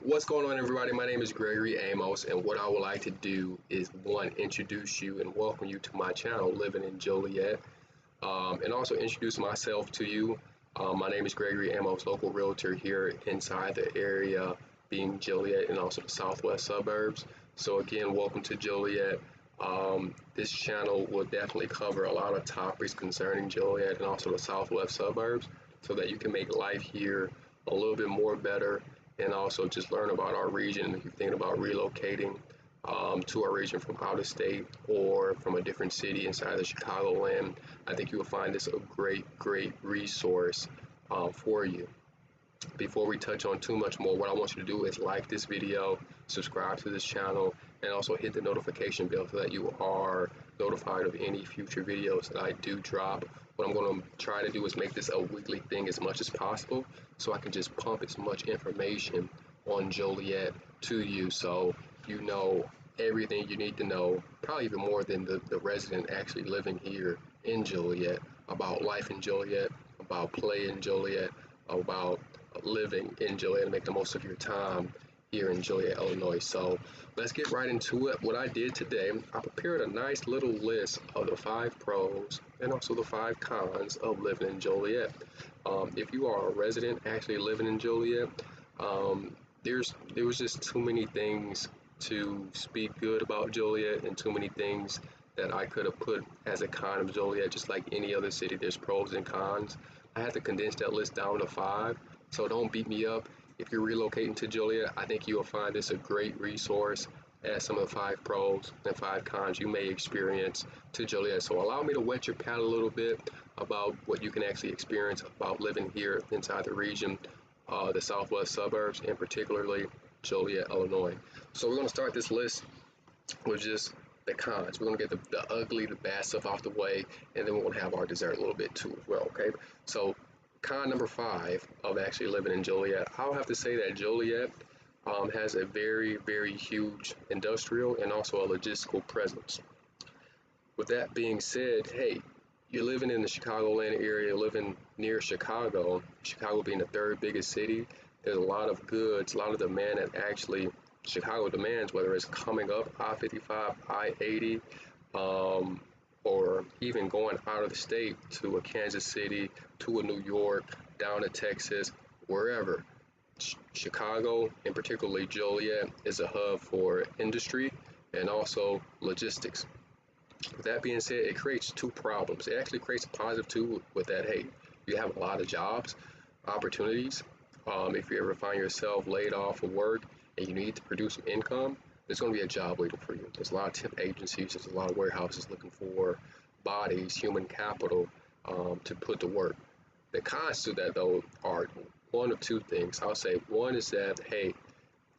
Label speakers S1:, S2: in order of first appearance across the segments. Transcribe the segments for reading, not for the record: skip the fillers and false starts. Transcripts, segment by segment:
S1: What's going on, everybody? My name is Gregory Amos, and what I would like to do is one, introduce you and welcome you to my channel, Living in Joliet, and also introduce myself to you. My name is Gregory Amos, local realtor here inside the area, being Joliet and also the southwest suburbs. So again, welcome to Joliet. This channel will definitely cover a lot of topics concerning Joliet and also the southwest suburbs, so that you can make life here a little bit more better, and also just learn about our region. If you're thinking about relocating to our region from out of state or from a different city inside the Chicagoland, I think you will find this a great resource for you. Before we touch on too much more, what I want you to do is like this video, subscribe to this channel, and also hit the notification bell so that you are notified of any future videos that I do drop. What I'm going to try to do is make this a weekly thing as much as possible, so I can just pump as much information on Joliet to you, so you know everything you need to know, probably even more than the resident actually living here in Joliet, about life in Joliet, about play in Joliet, about living in Joliet and make the most of your time here in Joliet, Illinois. So let's get right into it. What I did today, I prepared a nice little list of the 5 pros and also the 5 cons of living in Joliet. If you are a resident actually living in Joliet, there was just too many things to speak good about Joliet, and too many things that I could have put as a con of Joliet. Just like any other city, there's pros and cons. I had to condense that list down to 5, so don't beat me up. If you're relocating to Joliet, I think you will find this a great resource as some of the 5 pros and 5 cons you may experience to Joliet. So allow me to wet your palate a little bit about what you can actually experience about living here inside the region, the southwest suburbs, and particularly Joliet, Illinois. So we're going to start this list with just the cons. We're going to get the ugly, the bad stuff off the way, and then we're going to have our dessert a little bit too as well, okay? So con number 5 of actually living in Joliet, I'll have to say that Joliet has a very huge industrial and also a logistical presence. With that being said, hey, you're living in the Chicagoland area, living near Chicago, Chicago being the 3rd biggest city. There's a lot of goods, a lot of demand that actually Chicago demands, whether it's coming up I-55, I-80, or even going out of the state to a Kansas City, to a New York, down to Texas, wherever. Chicago, and particularly Joliet, is a hub for industry and also logistics. With that being said, it creates 2 problems. It actually creates a positive too, with that, hey, you have a lot of jobs, opportunities. If you ever find yourself laid off of work and you need to produce some income, there's going to be a job waiting for you. There's a lot of temp agencies, there's a lot of warehouses looking for bodies, human capital, to put to work. The cons to that, though, are one of 2 things. I'll say one is that, hey,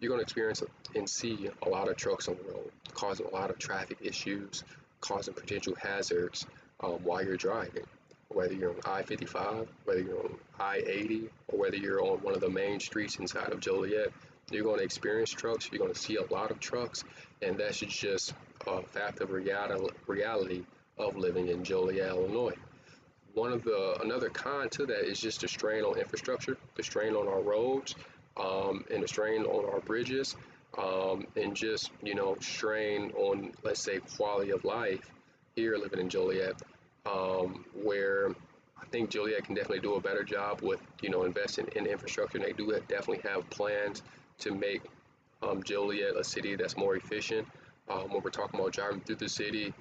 S1: you're going to experience and see a lot of trucks on the road, causing a lot of traffic issues, causing potential hazards while you're driving. Whether you're on I-55, whether you're on I-80, or whether you're on one of the main streets inside of Joliet, you're going to experience trucks, you're going to see a lot of trucks, and that's just a fact of reality of living in Joliet, Illinois. Another con to that is just the strain on infrastructure, the strain on our roads, and the strain on our bridges, and just, strain on, let's say, quality of life here living in Joliet. Where I think Joliet can definitely do a better job with, investing in infrastructure. And they do definitely have plans to make Joliet a city that's more efficient. When we're talking about driving through the city,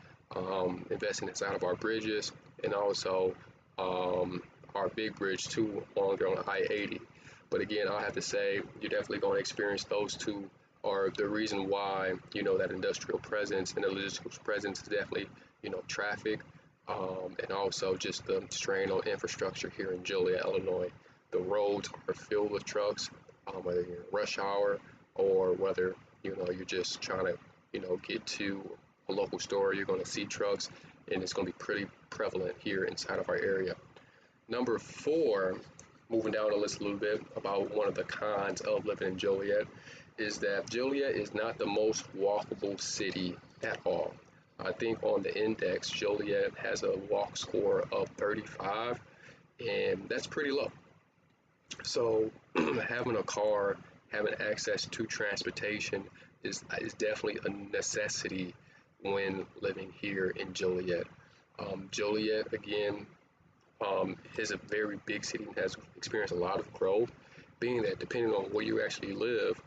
S1: investing inside of our bridges, and also our big bridge too, along there on I-80. But again, I'll have to say, you're definitely going to experience those 2 are the reason why, that industrial presence and the logistical presence is definitely, traffic. And also just the strain on infrastructure here in Joliet, Illinois. The roads are filled with trucks, whether you're in rush hour or whether, you're just trying to, get to a local store, you're going to see trucks, and it's going to be pretty prevalent here inside of our area. Number 4, moving down the list a little bit about one of the cons of living in Joliet, is that Joliet is not the most walkable city at all. I think on the index, Joliet has a walk score of 35, and that's pretty low. So having a car having access to transportation is definitely a necessity when living here in Joliet. Joliet, again, is a very big city and has experienced a lot of growth, being that depending on where you actually live,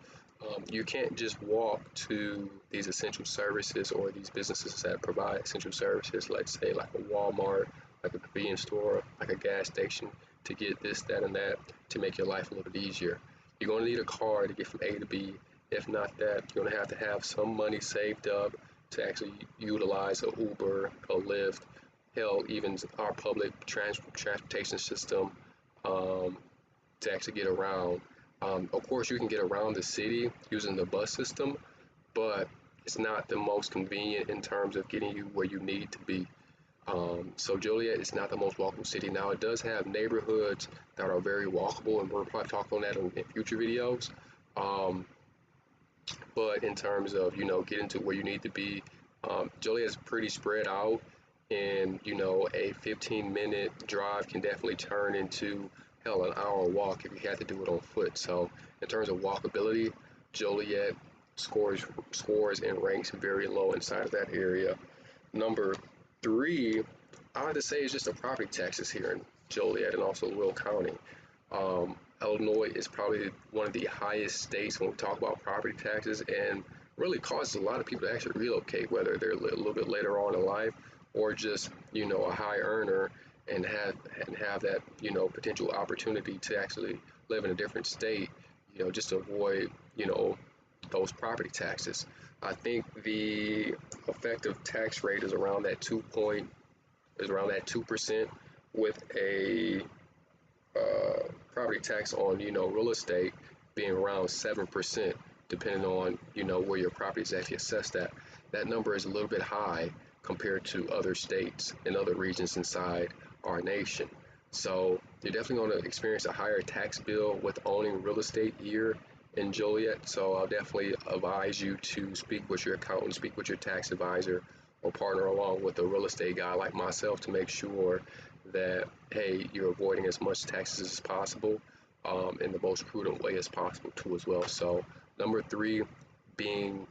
S1: you can't just walk to these essential services or these businesses that provide essential services, let's say like a Walmart, like a convenience store, like a gas station, to get this, that, and that to make your life a little bit easier. You're going to need a car to get from A to B. If not that, you're going to have some money saved up to actually utilize a Uber, a Lyft, hell, even our public transportation system um, to actually get around. Of course, you can get around the city using the bus system, but it's not the most convenient in terms of getting you where you need to be. So Joliet is not the most walkable city. Now it does have neighborhoods that are very walkable, and we'll probably talk on that in future videos. Um, but in terms of getting to where you need to be, Joliet is pretty spread out, and a 15-minute drive can definitely turn into hell an hour walk if you had to do it on foot. So in terms of walkability, Joliet scores and ranks very low inside of that area. Number three, I would say is just the property taxes here in Joliet and also Will County. Illinois is probably one of the highest states when we talk about property taxes, and really causes a lot of people to actually relocate, whether they're a little bit later on in life or just a high earner and have that potential opportunity to actually live in a different state, just to avoid those property taxes. I think the effective tax rate is around that 2%, with a property tax on real estate being around 7%, depending on where your property is actually assessed at. That number is a little bit high compared to other states and other regions inside our nation. So you're definitely going to experience a higher tax bill with owning real estate here in Joliet. So I'll definitely advise you to speak with your accountant, speak with your tax advisor, or partner along with a real estate guy like myself to make sure that, hey, you're avoiding as much taxes as possible, in the most prudent way as possible too as well. So number three being,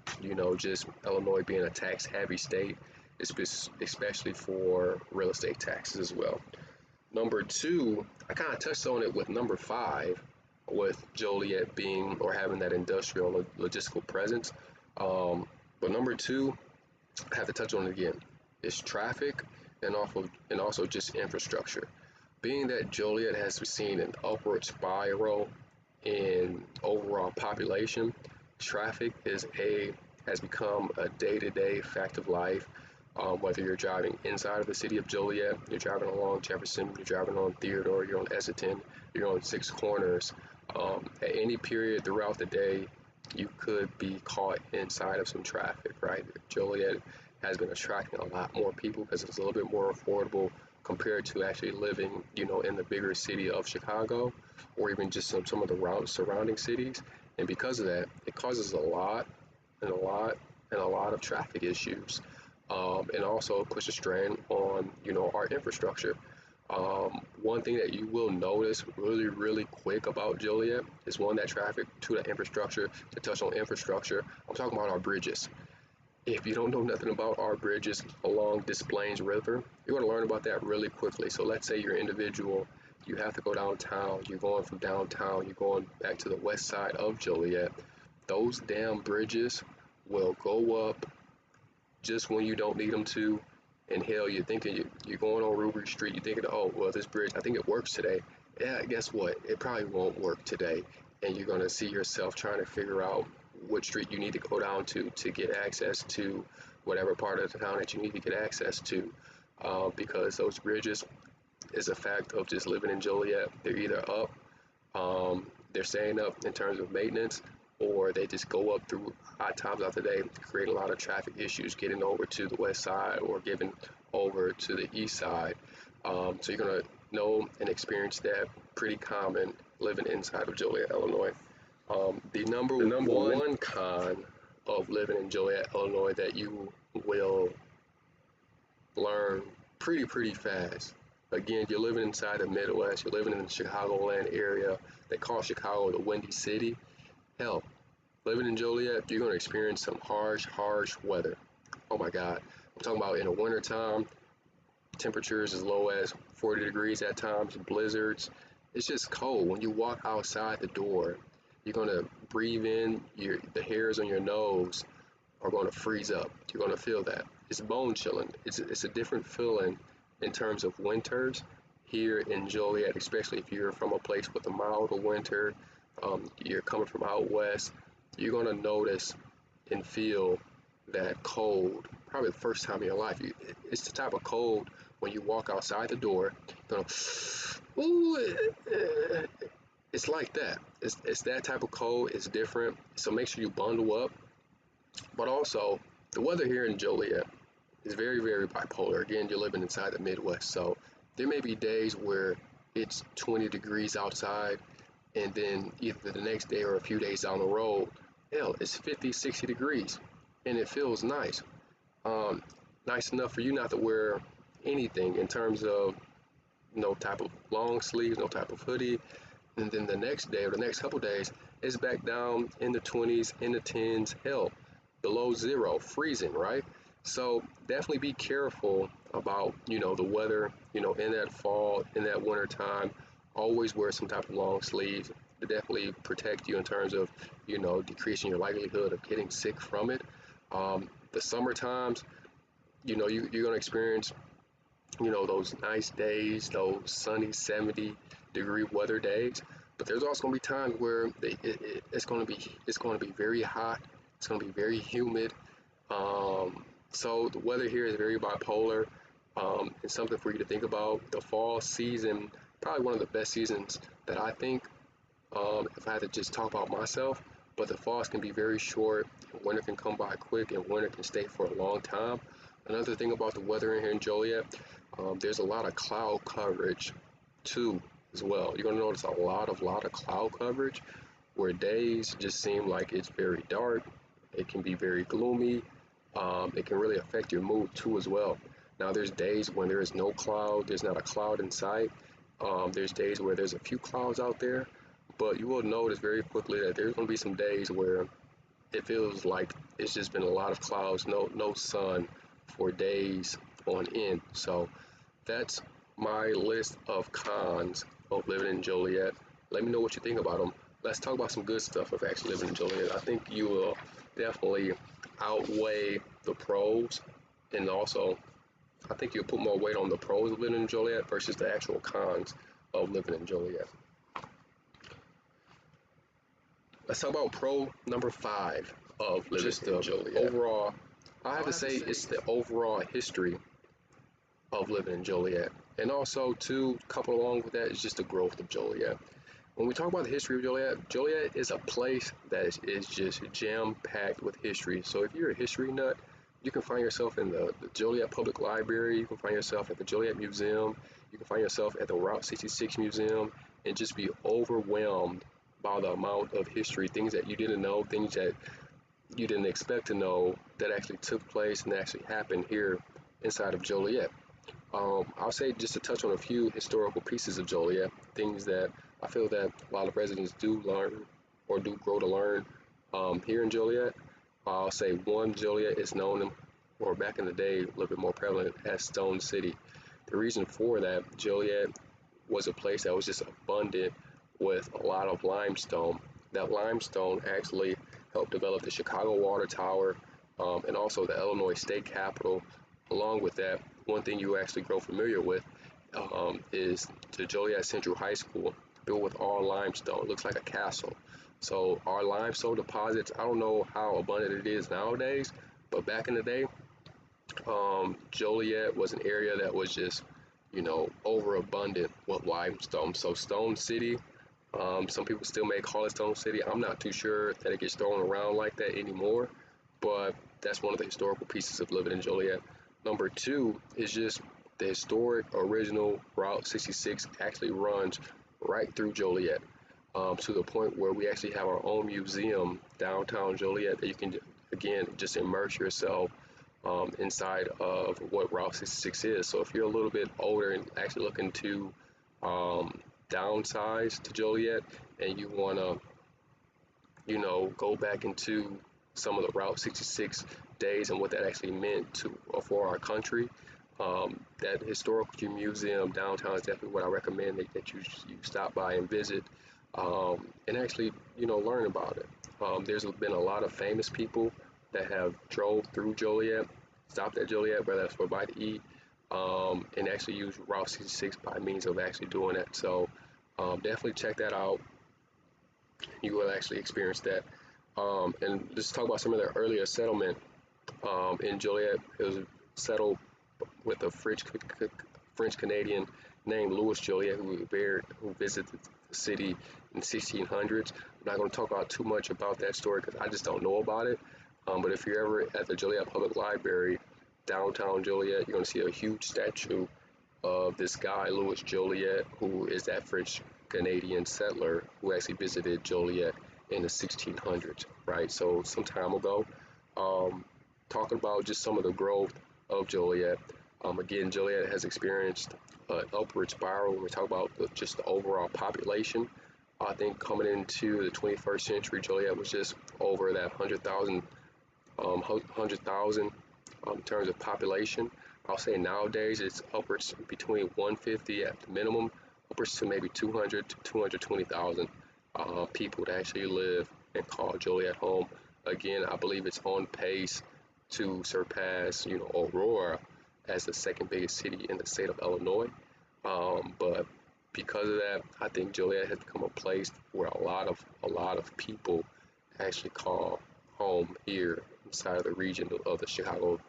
S1: just Illinois being a tax heavy state, especially for real estate taxes as well. Number two, I kind of touched on it with number five, with Joliet being or having that industrial logistical presence. But number two, I have to touch on it again. It's traffic and also just infrastructure. Being that Joliet has seen an upward spiral in overall population, traffic has become a day-to-day fact of life. Whether you're driving inside of the city of Joliet, you're driving along Jefferson, you're driving on Theodore, you're on Essington, you're on Six Corners. At any period throughout the day, you could be caught inside of some traffic, right? Joliet has been attracting a lot more people because it's a little bit more affordable compared to actually living, in the bigger city of Chicago, or even just some of the surrounding cities. And because of that, it causes a lot and a lot and a lot of traffic issues. And also puts a strain on, our infrastructure. One thing that you will notice really, really quick about Joliet is that traffic to the infrastructure. To touch on infrastructure, I'm talking about our bridges. If you don't know nothing about our bridges along Des Plaines River, you're going to learn about that really quickly. So let's say you're an individual, you have to go downtown, you're going from downtown, you're going back to the west side of Joliet. Those damn bridges will go up just when you don't need them to. And hell, you're thinking you're going on Ruby Street, you're thinking, oh, well, this bridge, I think it works today. Yeah, guess what? It probably won't work today. And you're going to see yourself trying to figure out which street you need to go down to get access to whatever part of the town that you need to get access to. Because those bridges is a fact of just living in Joliet. They're either up, they're staying up in terms of maintenance, or they just go up through odd times of the day, create a lot of traffic issues getting over to the west side or getting over to the east side. So you're going to know and experience that pretty common living inside of Joliet, Illinois. The number one con of living in Joliet, Illinois that you will learn pretty fast. Again, you're living inside the Midwest, you're living in the Chicagoland area. They call Chicago the Windy City. Hell, living in Joliet, you're going to experience some harsh weather. Oh my God. I'm talking about in the wintertime, temperatures as low as 40 degrees at times, blizzards. It's just cold. When you walk outside the door, you're going to breathe in, the hairs on your nose are going to freeze up. You're going to feel that. It's bone chilling. It's a different feeling in terms of winters here in Joliet, especially if you're from a place with a milder winter, you're coming from out west, you're going to notice and feel that cold probably the first time in your life. It's the type of cold when you walk outside the door, you're gonna, ooh, it's like that. It's that type of cold. It's different. So make sure you bundle up. But also, the weather here in Joliet is very bipolar. Again, you're living inside the Midwest, so there may be days where it's 20 degrees outside, and then either the next day or a few days down the road, hell, it's 50, 60 degrees, and it feels nice. Um, Nice enough for you not to wear anything in terms of no type of long sleeves, no type of hoodie, and then the next day or the next couple days, it's back down in the 20s, in the 10s, hell, below zero, freezing, right? So definitely be careful about, the weather, in that fall, in that winter time. Always wear some type of long sleeves to definitely protect you in terms of, decreasing your likelihood of getting sick from it. The summer times, you're going to experience, those nice days, those sunny 70-degree weather days. But there's also going to be times where it's going to be very hot. It's going to be very humid. So the weather here is very bipolar. And something for you to think about. The fall season, probably one of the best seasons that I think. If I had to just talk about myself, but the falls can be very short. Winter can come by quick, and winter can stay for a long time. Another thing about the weather in here in Joliet, there's a lot of cloud coverage too as well. You're gonna notice a lot of cloud coverage where days just seem like it's very dark. It can be very gloomy. It can really affect your mood too as well. Now there's days when there is no cloud, there's not a cloud in sight. There's days where there's a few clouds out there, but you will notice very quickly that there's gonna be some days where it feels like it's just been a lot of clouds, no sun for days on end. So that's my list of cons of living in Joliet. Let me know what you think about them. Let's talk about some good stuff of actually living in Joliet. I think you will definitely outweigh the pros, and also I think you'll put more weight on the pros of living in Joliet versus the actual cons of living in Joliet. Let's talk about pro number 5 of living just in Joliet. Overall, I have to say it's the overall history of living in Joliet. And also, to couple along with that is just the growth of Joliet. When we talk about the history of Joliet, Joliet is a place that is just jam-packed with history. So if you're a history nut, you can find yourself in the Joliet Public Library, you can find yourself at the Joliet Museum, you can find yourself at the Route 66 Museum, and just be overwhelmed by the amount of history, things that you didn't know, things that you didn't expect to know that actually took place and actually happened here inside of Joliet. I'll say just to touch on a few historical pieces of Joliet, things that I feel that a lot of residents do learn or do grow to learn here in Joliet. I'll say one, Joliet is known, or back in the day, a little bit more prevalent as Stone City. The reason for that, Joliet was a place that was just abundant with a lot of limestone. That limestone actually helped develop the Chicago Water Tower and also the Illinois State Capitol. Along with that, one thing you actually grow familiar with is the Joliet Central High School, built with all limestone. It looks like a castle. So our limestone deposits, I don't know how abundant it is nowadays, but back in the day, Joliet was an area that was just, overabundant with limestone. So Stone City, some people still may call it Stone City. I'm not too sure that it gets thrown around like that anymore, but that's one of the historical pieces of living in Joliet. Number 2 is just the historic original Route 66 actually runs right through Joliet, to the point where we actually have our own museum downtown Joliet that you can, again, just immerse yourself inside of what Route 66 is. So if you're a little bit older and actually looking to downsize to Joliet and you want to go back into some of the Route 66 days and what that actually meant to for our country. That historical museum downtown is definitely what I recommend that you stop by and visit, and actually learn about it. There's been a lot of famous people that have drove through Joliet, stopped at Joliet, whether that's for a bite to eat, and actually use Route 66 by means of actually doing that. So definitely check that out. You will actually experience that. And let's talk about some of the earlier settlement in Joliet. It was settled with a French Canadian named Louis Joliet, who visited the city in the 1600s. I'm not going to talk about too much about that story because I just don't know about it. But if you're ever at the Joliet Public Library, downtown Joliet, you're going to see a huge statue of this guy, Louis Joliet, who is that French Canadian settler who actually visited Joliet in the 1600s, right? So some time ago, talking about just some of the growth of Joliet. Again, Joliet has experienced an upward spiral when we talk about just the overall population. I think coming into the 21st century, Joliet was just over that 100,000 in terms of population. I'll say nowadays it's upwards between 150 at the minimum, upwards to maybe 200 to 220,000 people that actually live and call Joliet home. Again, I believe it's on pace to surpass, Aurora as the second biggest city in the state of Illinois. But because of that, I think Joliet has become a place where a lot of people actually call home here inside of the region of the Chicagoland,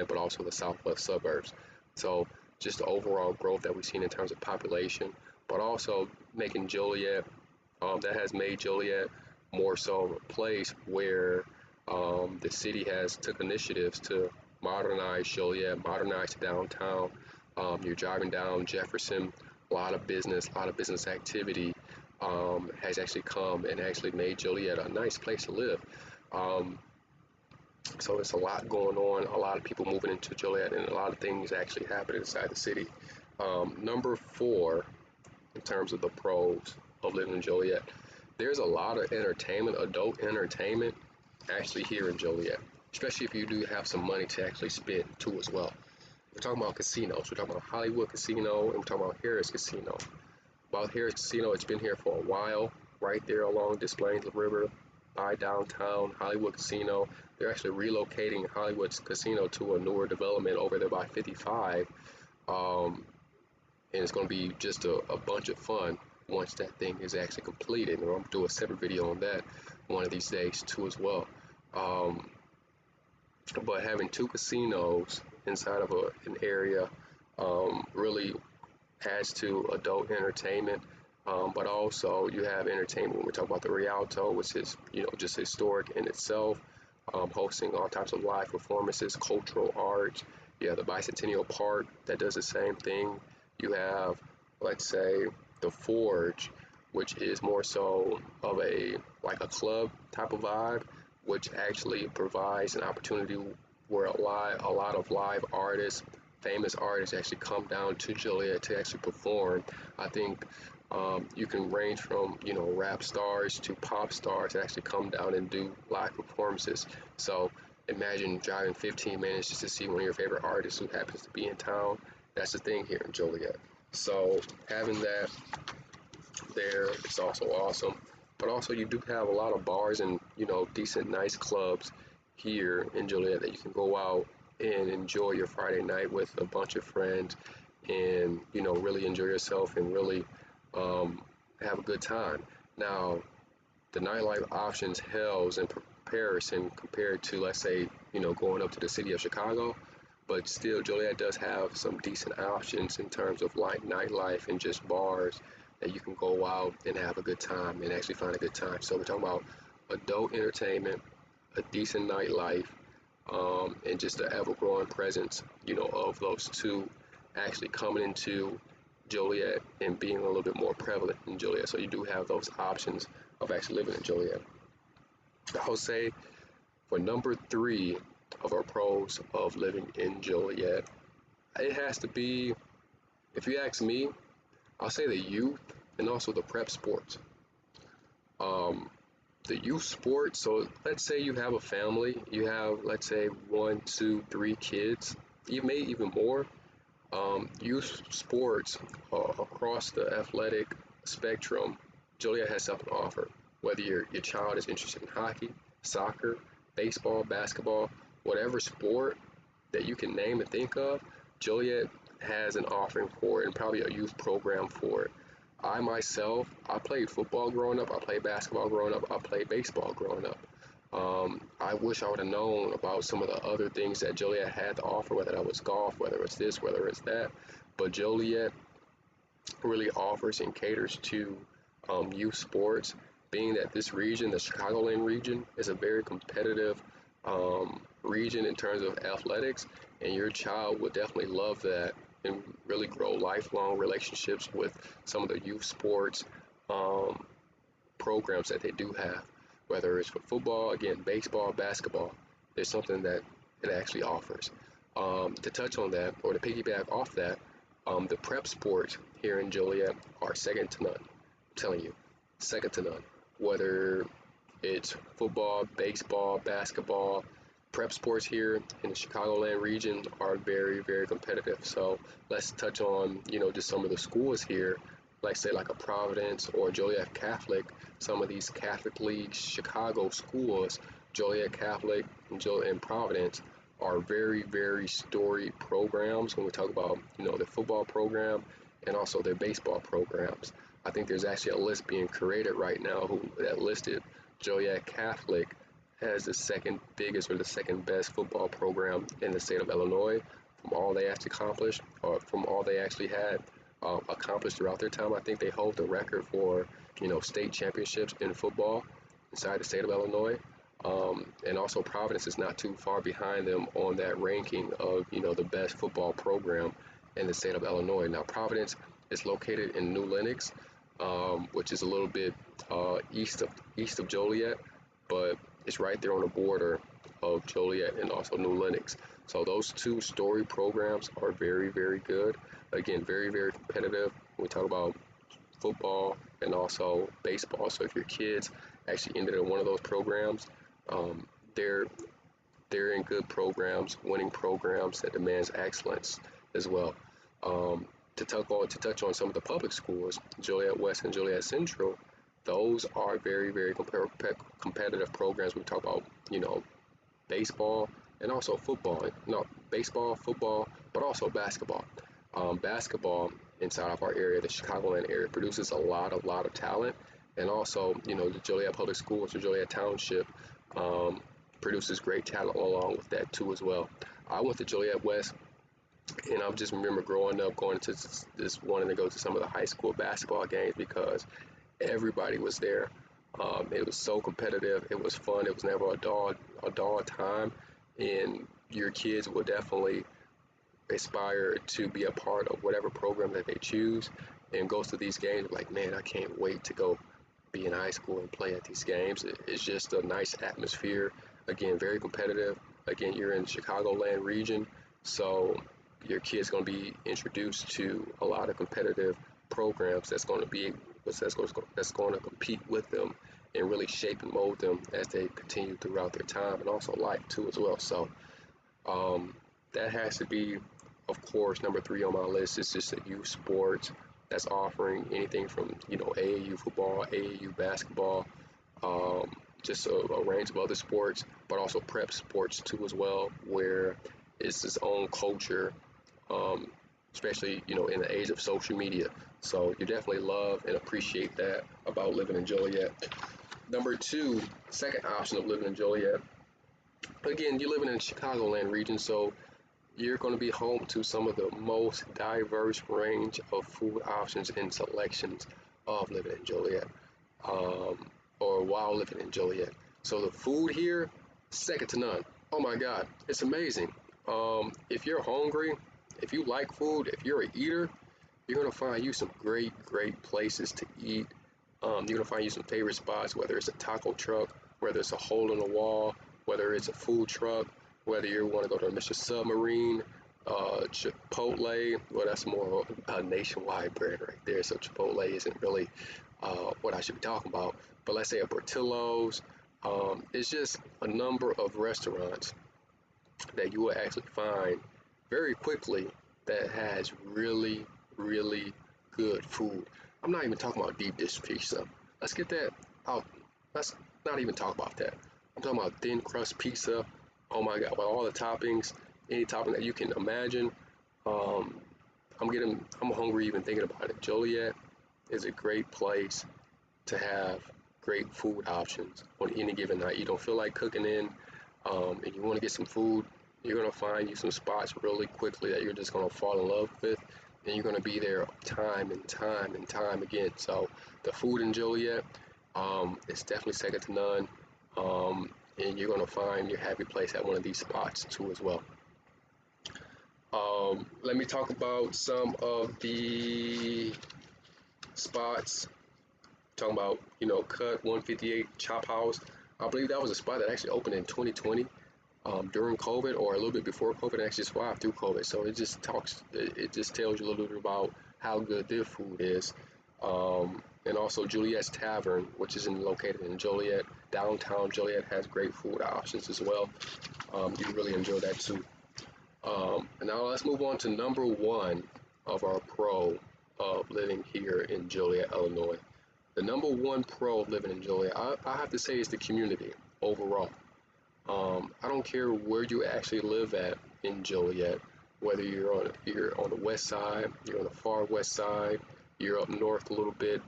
S1: but also the southwest suburbs. So just the overall growth that we've seen in terms of population, but also making Joliet, that has made Joliet more so a place where the city has took initiatives to modernize Joliet, modernize downtown. You're driving down Jefferson, a lot of business activity has actually come and actually made Joliet a nice place to live. So it's a lot going on, a lot of people moving into Joliet, and a lot of things actually happening inside the city. Number four, in terms of the pros of living in Joliet, there's a lot of entertainment, adult entertainment, actually here in Joliet, especially if you do have some money to actually spend too as well. We're talking about casinos. We're talking about Hollywood Casino, and we're talking about Harris Casino. About Harris Casino, it's been here for a while, right there along Des Plaines River by downtown Hollywood Casino. They're actually relocating Hollywood Casino to a newer development over there by 55. And it's going to be just a bunch of fun once that thing is actually completed. And I'm going to do a separate video on that one of these days too as well. But having two casinos inside of an area really adds to adult entertainment. But also you have entertainment when we talk about the Rialto, which is just historic in itself, hosting all types of live performances, cultural arts. You have the Bicentennial Park that does the same thing. You have, let's say, the Forge, which is more so of a club type of vibe, which actually provides an opportunity where a lot of live artists, famous artists actually come down to Joliet to actually perform. I think you can range from rap stars to pop stars that actually come down and do live performances. So imagine driving 15 minutes just to see one of your favorite artists who happens to be in town. That's the thing here in Joliet. So having that there is also awesome. But also you do have a lot of bars and decent nice clubs here in Joliet that you can go out and enjoy your Friday night with a bunch of friends and really enjoy yourself and really have a good time. Now the nightlife options held in comparison compared to, let's say, going up to the city of Chicago, but still Joliet does have some decent options in terms of like nightlife and just bars that you can go out and have a good time and actually find a good time. So we're talking about adult entertainment, a decent nightlife, and just the ever-growing presence, of those two actually coming into Joliet and being a little bit more prevalent in Joliet. So you do have those options of actually living in Joliet. I would say for number three of our pros of living in Joliet, it has to be, if you ask me, I'll say the youth and also the prep sports. Um, the youth sports, so let's say you have a family, you have, let's say, one, two, three kids, you may even more. Youth sports across the athletic spectrum, Joliet has something to offer. Whether your child is interested in hockey, soccer, baseball, basketball, whatever sport that you can name and think of, Joliet has an offering for it and probably a youth program for it. I myself, I played football growing up, I played basketball growing up, I played baseball growing up. I wish I would have known about some of the other things that Joliet had to offer, whether that was golf, whether it's this, whether it's that. But Joliet really offers and caters to youth sports, being that this region, the Chicagoland region, is a very competitive region in terms of athletics, and your child would definitely love that and really grow lifelong relationships with some of the youth sports um, programs that they do have, whether it's for football, again, baseball, basketball. There's something that it actually offers. To touch on that, or to piggyback off that, the prep sports here in Joliet are second to none. I'm telling you, second to none. Whether it's football, baseball, basketball, prep sports here in the Chicagoland region are very, very competitive. So let's touch on, just some of the schools here, like say like a Providence or Joliet Catholic, some of these Catholic League Chicago schools, Joliet Catholic and Providence are very, very storied programs when we talk about, their football program and also their baseball programs. I think there's actually a list being created right now that listed Joliet Catholic as the second biggest or the second best football program in the state of Illinois from all they actually accomplished or from all they actually had accomplished throughout their time. I think they hold the record for, state championships in football inside the state of Illinois. And also Providence is not too far behind them on that ranking of, the best football program in the state of Illinois. Now, Providence is located in New Lenox, which is a little bit east of Joliet, but it's right there on the border of Joliet and also New Lenox. So those two story programs are very, very good. Again, very, very competitive. We talk about football and also baseball. So if your kids actually ended in one of those programs, they're in good programs, winning programs that demands excellence as well. To touch on some of the public schools, Joliet West and Joliet Central, those are very, very competitive programs. We talk about, baseball and also football. No, baseball, football, but also basketball. Basketball inside of our area, the Chicagoland area, produces a lot of talent. And also, the Joliet Public Schools or Joliet Township produces great talent along with that too as well. I went to Joliet West, and I just remember growing up going to this wanting to go to some of the high school basketball games because everybody was there. It was so competitive. It was fun. It was never a dull time, and your kids will definitely aspire to be a part of whatever program that they choose, and goes to these games like, man, I can't wait to go be in high school and play at these games. It's just a nice atmosphere. Again, very competitive. Again, you're in the Chicagoland region, so your kid's going to be introduced to a lot of competitive programs that's going to compete with them and really shape and mold them as they continue throughout their time and also life too as well. So that has to be, of course, number 3 on my list. Is just the youth sports that's offering anything from AAU football, AAU basketball, just a range of other sports, but also prep sports too as well, where it's its own culture, especially in the age of social media. So you definitely love and appreciate that about living in Joliet. Number 2, second option of living in Joliet. Again, you're living in the Chicagoland region, so you're going to be home to some of the most diverse range of food options and selections of living in Joliet, or while living in Joliet. So the food here, second to none. Oh my God, it's amazing. If you're hungry, if you like food, if you're an eater, you're going to find you some great, great places to eat. You're going to find you some favorite spots, whether it's a taco truck, whether it's a hole in the wall, whether it's a food truck, whether you want to go to Mr. Submarine, Chipotle. Well, that's more of a nationwide brand right there, so Chipotle isn't really what I should be talking about. but let's say a Portillo's. It's just a number of restaurants that you will actually find very quickly that has really, really good food. I'm not even talking about deep dish pizza. Let's get that out. Let's not even talk about that. I'm talking about thin crust pizza. Oh my God, with all the toppings, any topping that you can imagine. Um, I'm hungry even thinking about it. Joliet is a great place to have great food options on any given night. You don't feel like cooking in, and you want to get some food, you're going to find you some spots really quickly that you're just going to fall in love with, and you're going to be there time and time and time again. So the food in Joliet is definitely second to none, and you're going to find your happy place at one of these spots too as well. Let me talk about some of the spots. Talking about, Cut 158 Chop House. I believe that was a spot that actually opened in 2020 during COVID, or a little bit before COVID, and actually survived through COVID. So it just tells you a little bit about how good their food is. And also Juliet's Tavern, which is located in Joliet, downtown Joliet, has great food options as well. You really enjoy that too. And now let's move on to number one of our pro of living here in Joliet, Illinois. The number one pro of living in Joliet, I have to say, is the community overall. I don't care where you actually live at in Joliet, whether you're on the west side, you're on the far west side, you're up north a little bit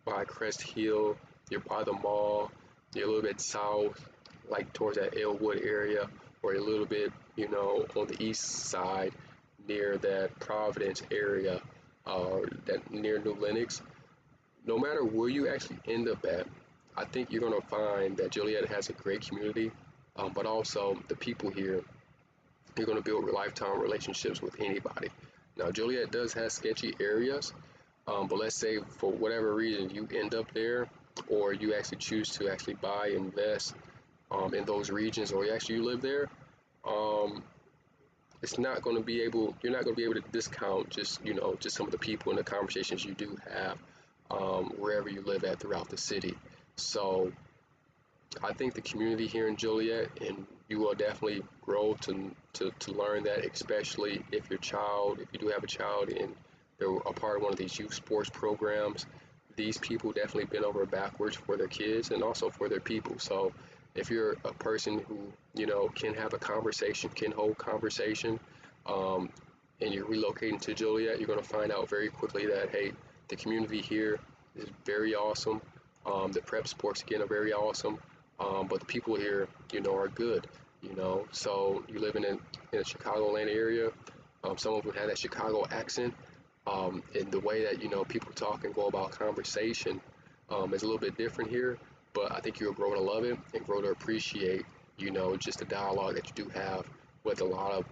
S1: by Crest Hill, you're by the mall, you're a little bit south, like towards that Elwood area, or a little bit, on the east side near that Providence area, that near New Lenox. No matter where you actually end up at, I think you're going to find that Joliet has a great community, but also the people here, you're going to build lifetime relationships with anybody. Now, Joliet does have sketchy areas, but let's say for whatever reason you end up there, or you actually choose to actually buy, invest in those regions, or you live there, it's not going to be able, you're not going to be able to discount just some of the people and the conversations you do have wherever you live at throughout the city. So I think the community here in Joliet, and you will definitely grow to learn that, especially if you do have a child and they're a part of one of these youth sports programs. These people definitely bend over backwards for their kids and also for their people. So if you're a person who, can have a conversation, can hold conversation, and you're relocating to Joliet, you're going to find out very quickly that, hey, the community here is very awesome. The prep sports, again, are very awesome. But the people here, are good, So you live in the Chicagoland area. Some of them have that Chicago accent. And the way that, people talk and go about conversation is a little bit different here. But I think you'll grow to love it and grow to appreciate, just the dialogue that you do have with a lot of,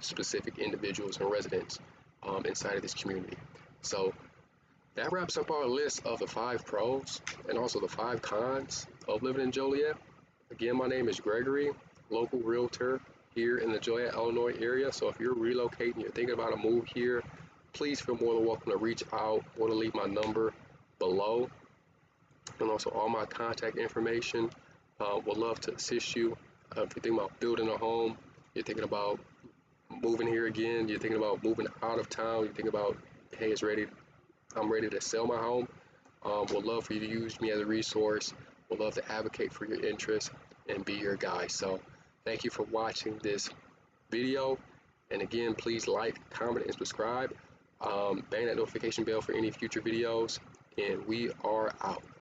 S1: specific individuals and residents inside of this community. So that wraps up our list of the 5 pros and also the 5 cons of living in Joliet. Again, my name is Gregory, local realtor here in the Joliet, Illinois area. So if you're relocating, you're thinking about a move here, please feel more than welcome to reach out or to leave my number below. And also all my contact information. Would love to assist you. If you're thinking about building a home, you're thinking about moving here again, you're thinking about moving out of town, you're thinking about, hey, I'm ready to sell my home. Would love for you to use me as a resource. Would love to advocate for your interests and be your guy. So thank you for watching this video. And again, please like, comment, and subscribe. Bang that notification bell for any future videos. And we are out.